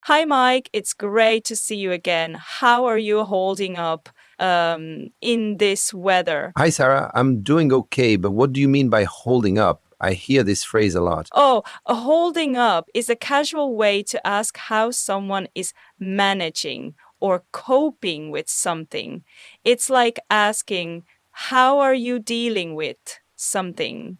Hi, Mike. It's great to see you again. How are you holding up in this weather? Hi, Sarah. I'm doing okay, but what do you mean by holding up? I hear this phrase a lot. Oh, a holding up is a casual way to ask how someone is managing or coping with something. It's like asking, how are you dealing with something?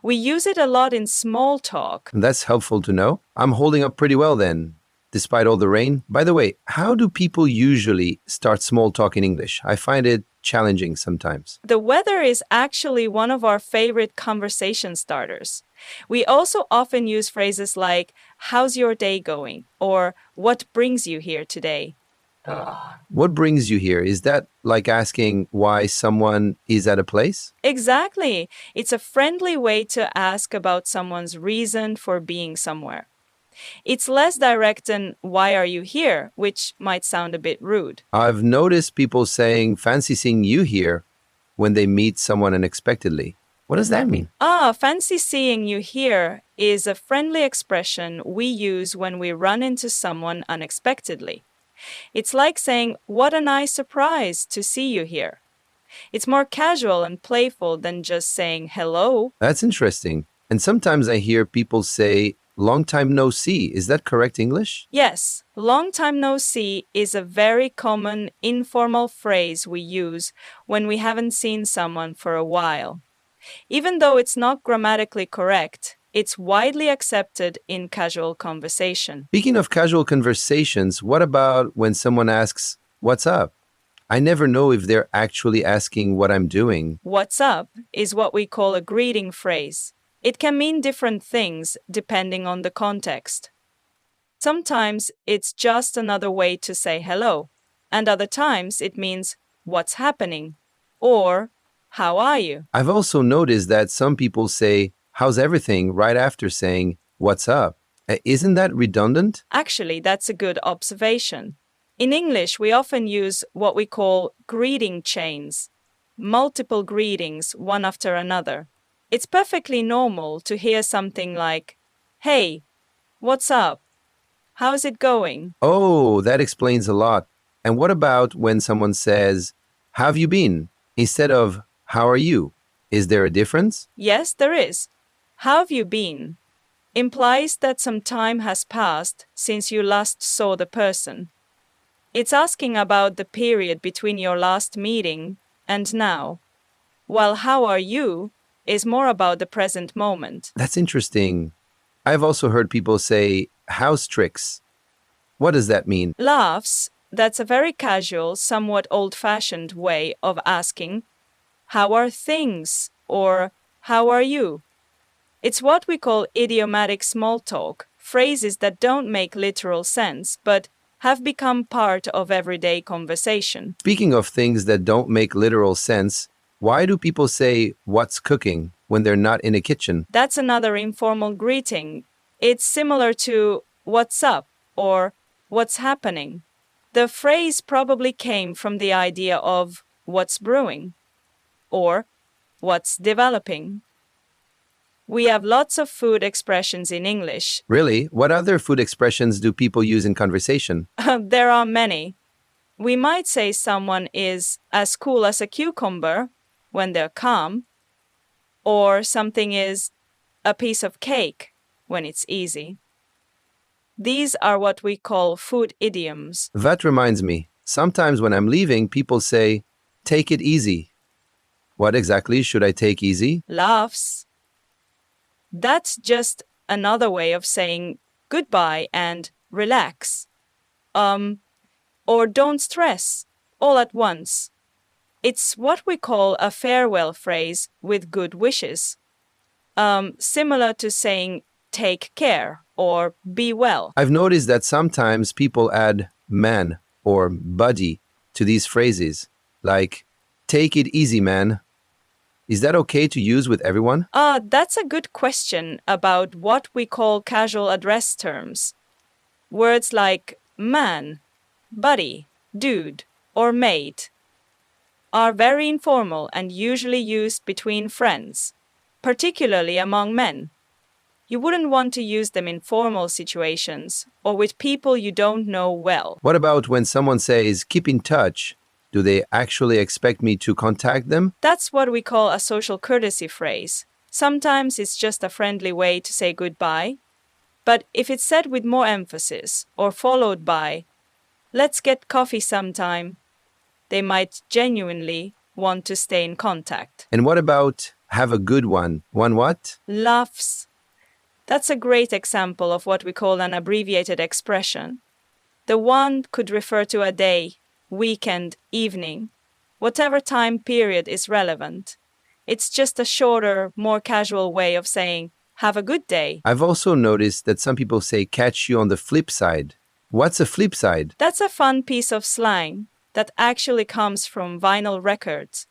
We use it a lot in small talk. That's helpful to know. I'm holding up pretty well then, despite all the rain. By the way, how do people usually start small talk in English? I find it challenging sometimes. The weather is actually one of our favorite conversation starters. We also often use phrases like, how's your day going? Or what brings you here today? What brings you here? Is that like asking why someone is at a place? Exactly. It's a friendly way to ask about someone's reason for being somewhere. It's less direct than, why are you here? Which might sound a bit rude. I've noticed people saying, fancy seeing you here when they meet someone unexpectedly. What does that mean? Fancy seeing you here is a friendly expression we use when we run into someone unexpectedly. It's like saying, what a nice surprise to see you here. It's more casual and playful than just saying hello. That's interesting. And sometimes I hear people say, long time no see. Is that correct English? Yes, long time no see is a very common informal phrase we use when we haven't seen someone for a while. Even though it's not grammatically correct, it's widely accepted in casual conversation. Speaking of casual conversations, what about when someone asks, what's up? I never know if they're actually asking what I'm doing. What's up is what we call a greeting phrase. It can mean different things depending on the context. Sometimes it's just another way to say hello, and other times it means what's happening or how are you? I've also noticed that some people say, how's everything right after saying, what's up? Isn't that redundant? Actually, that's a good observation. In English, we often use what we call greeting chains, multiple greetings one after another. It's perfectly normal to hear something like, hey, what's up? How's it going? Oh, that explains a lot. And what about when someone says, how have you been? Instead of, how are you? Is there a difference? Yes, there is. How have you been? Implies that some time has passed since you last saw the person. It's asking about the period between your last meeting and now, while how are you is more about the present moment. That's interesting. I've also heard people say, how's tricks? What does that mean? Laughs, that's a very casual, somewhat old-fashioned way of asking, how are things? Or how are you? It's what we call idiomatic small talk, phrases that don't make literal sense, but have become part of everyday conversation. Speaking of things that don't make literal sense, why do people say, what's cooking, when they're not in a kitchen? That's another informal greeting. It's similar to what's up or what's happening. The phrase probably came from the idea of what's brewing or what's developing. We have lots of food expressions in English. Really? What other food expressions do people use in conversation? There are many. We might say someone is as cool as a cucumber when they're calm, or something is a piece of cake when it's easy. These are what we call food idioms. That reminds me, sometimes when I'm leaving, people say, take it easy. What exactly should I take easy? Laughs. That's just another way of saying goodbye and relax. Or don't stress, all at once. It's what we call a farewell phrase with good wishes. Similar to saying take care or be well. I've noticed that sometimes people add man or buddy to these phrases, like, take it easy, man. Is that okay to use with everyone? That's a good question about what we call casual address terms. Words like man, buddy, dude, or mate are very informal and usually used between friends, particularly among men. You wouldn't want to use them in formal situations or with people you don't know well. What about when someone says, keep in touch? Do they actually expect me to contact them? That's what we call a social courtesy phrase. Sometimes it's just a friendly way to say goodbye, but if it's said with more emphasis or followed by, let's get coffee sometime, they might genuinely want to stay in contact. And what about have a good one? One what? Laughs. That's a great example of what we call an abbreviated expression. The one could refer to a day, weekend, evening, whatever time period is relevant. It's just a shorter, more casual way of saying, have a good day. I've also noticed that some people say catch you on the flip side. What's a flip side? That's a fun piece of slang that actually comes from vinyl records.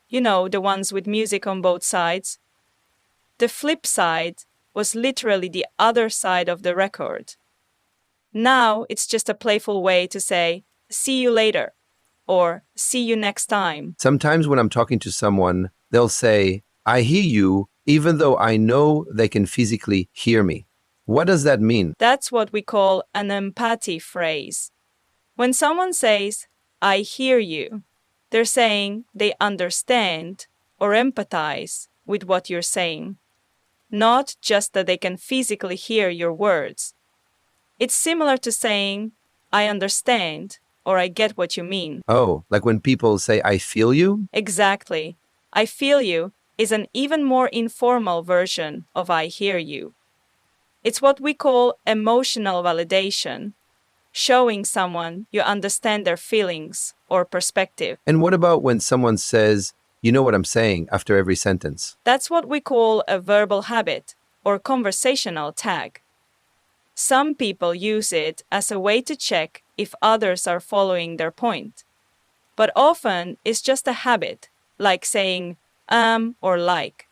You know, the ones with music on both sides. The flip side was literally the other side of the record. Now it's just a playful way to say, see you later, or see you next time. Sometimes when I'm talking to someone, they'll say, I hear you, even though I know they can physically hear me. What does that mean? That's what we call an empathy phrase. When someone says, I hear you, they're saying they understand or empathize with what you're saying, not just that they can physically hear your words. It's similar to saying, I understand or I get what you mean. Oh, like when people say, I feel you? Exactly. I feel you is an even more informal version of I hear you. It's what we call emotional validation, showing someone you understand their feelings or perspective. And what about when someone says, you know what I'm saying after every sentence? That's what we call a verbal habit or conversational tag. Some people use it as a way to check if others are following their point. But often it's just a habit, like saying or like.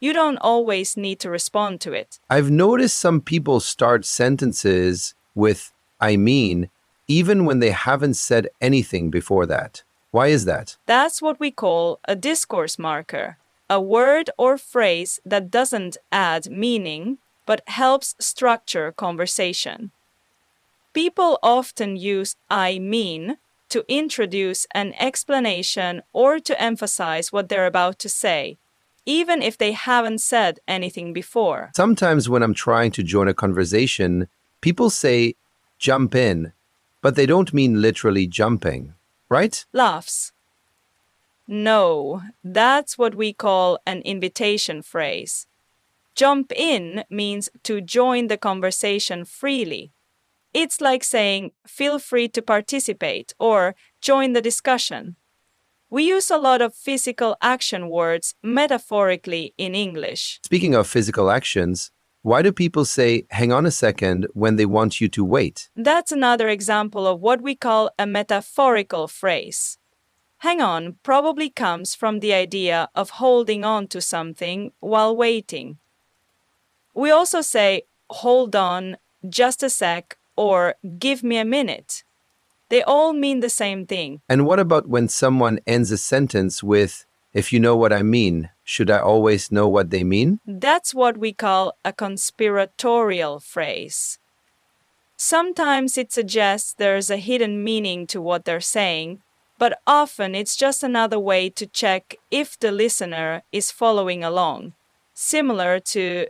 You don't always need to respond to it. I've noticed some people start sentences with I mean, even when they haven't said anything before that. Why is that? That's what we call a discourse marker, a word or phrase that doesn't add meaning but helps structure conversation. People often use I mean to introduce an explanation or to emphasize what they're about to say, even if they haven't said anything before. Sometimes when I'm trying to join a conversation, people say jump in, but they don't mean literally jumping, right? Laughs. No, that's what we call an invitation phrase. Jump in means to join the conversation freely. It's like saying, feel free to participate or join the discussion. We use a lot of physical action words metaphorically in English. Speaking of physical actions, why do people say hang on a second when they want you to wait? That's another example of what we call a metaphorical phrase. Hang on probably comes from the idea of holding on to something while waiting. We also say, hold on, just a sec, or give me a minute. They all mean the same thing. And what about when someone ends a sentence with, if you know what I mean, should I always know what they mean? That's what we call a conspiratorial phrase. Sometimes it suggests there's a hidden meaning to what they're saying, but often it's just another way to check if the listener is following along, similar to,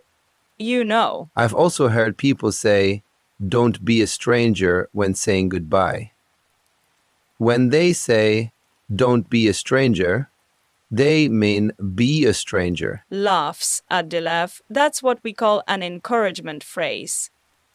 you know. I've also heard people say, don't be a stranger when saying goodbye. When they say, don't be a stranger, they mean be a stranger. Laughs, Abdulav. That's what we call an encouragement phrase.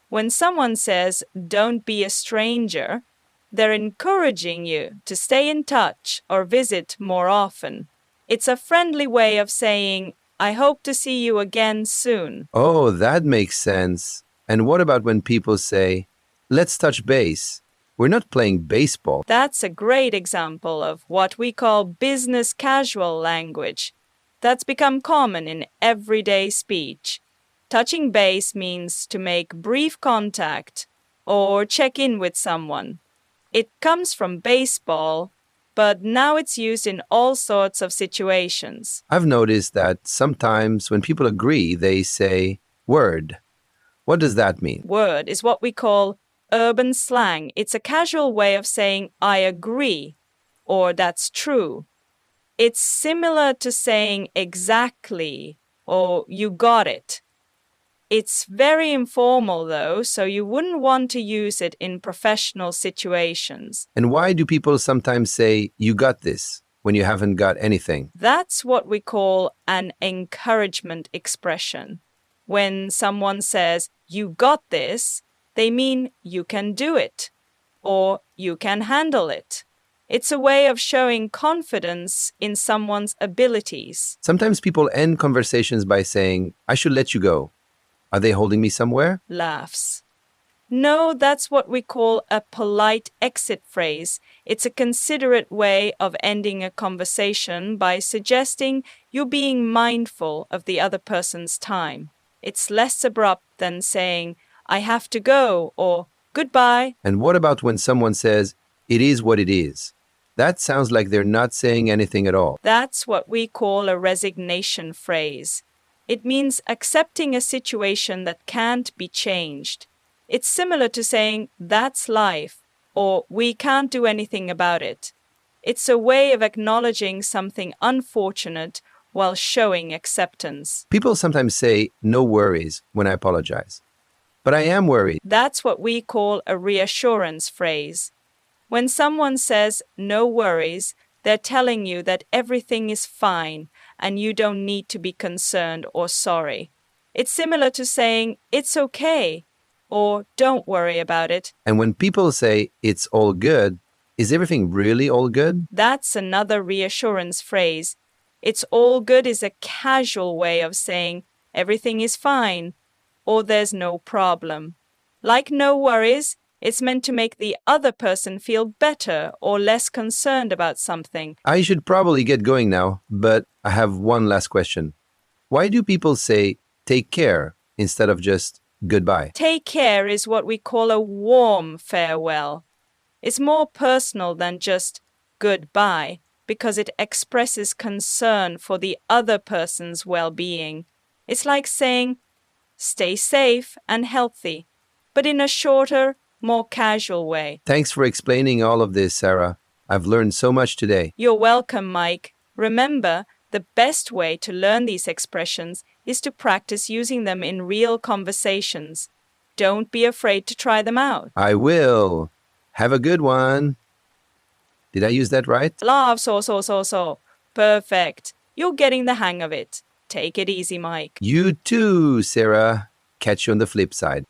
When someone says, don't be a stranger, they're encouraging you to stay in touch or visit more often. It's a friendly way of saying, I hope to see you again soon. Oh, that makes sense. And what about when people say, let's touch base? We're not playing baseball. That's a great example of what we call business casual language. That's become common in everyday speech. Touching base means to make brief contact or check in with someone. It comes from baseball, but now it's used in all sorts of situations. I've noticed that sometimes when people agree, they say, word. What does that mean? Word is what we call urban slang. It's a casual way of saying I agree or that's true. It's similar to saying exactly or you got it. It's very informal though, so you wouldn't want to use it in professional situations. And why do people sometimes say, you got this, when you haven't got anything? That's what we call an encouragement expression. When someone says, you got this, they mean you can do it or you can handle it. It's a way of showing confidence in someone's abilities. Sometimes people end conversations by saying, I should let you go. Are they holding me somewhere? Laughs. No, that's what we call a polite exit phrase. It's a considerate way of ending a conversation by suggesting you're being mindful of the other person's time. It's less abrupt than saying, I have to go, or goodbye. And what about when someone says, it is what it is? That sounds like they're not saying anything at all. That's what we call a resignation phrase. It means accepting a situation that can't be changed. It's similar to saying, that's life, or we can't do anything about it. It's a way of acknowledging something unfortunate while showing acceptance. People sometimes say, no worries, when I apologize. But I am worried. That's what we call a reassurance phrase. When someone says, no worries, they're telling you that everything is fine and you don't need to be concerned or sorry. It's similar to saying, it's okay, or don't worry about it. And when people say, it's all good, is everything really all good? That's another reassurance phrase. It's all good is a casual way of saying, everything is fine, or there's no problem. Like no worries, it's meant to make the other person feel better or less concerned about something. I should probably get going now, but I have one last question. Why do people say, take care, instead of just goodbye? Take care is what we call a warm farewell. It's more personal than just goodbye because it expresses concern for the other person's well-being. It's like saying, stay safe and healthy, but in a shorter, more casual way. Thanks for explaining all of this, Sarah. I've learned so much today. You're welcome, Mike. Remember, the best way to learn these expressions is to practice using them in real conversations. Don't be afraid to try them out. I will. Have a good one. Did I use that right? Laugh, so. Perfect. You're getting the hang of it. Take it easy, Mike. You too, Sarah. Catch you on the flip side.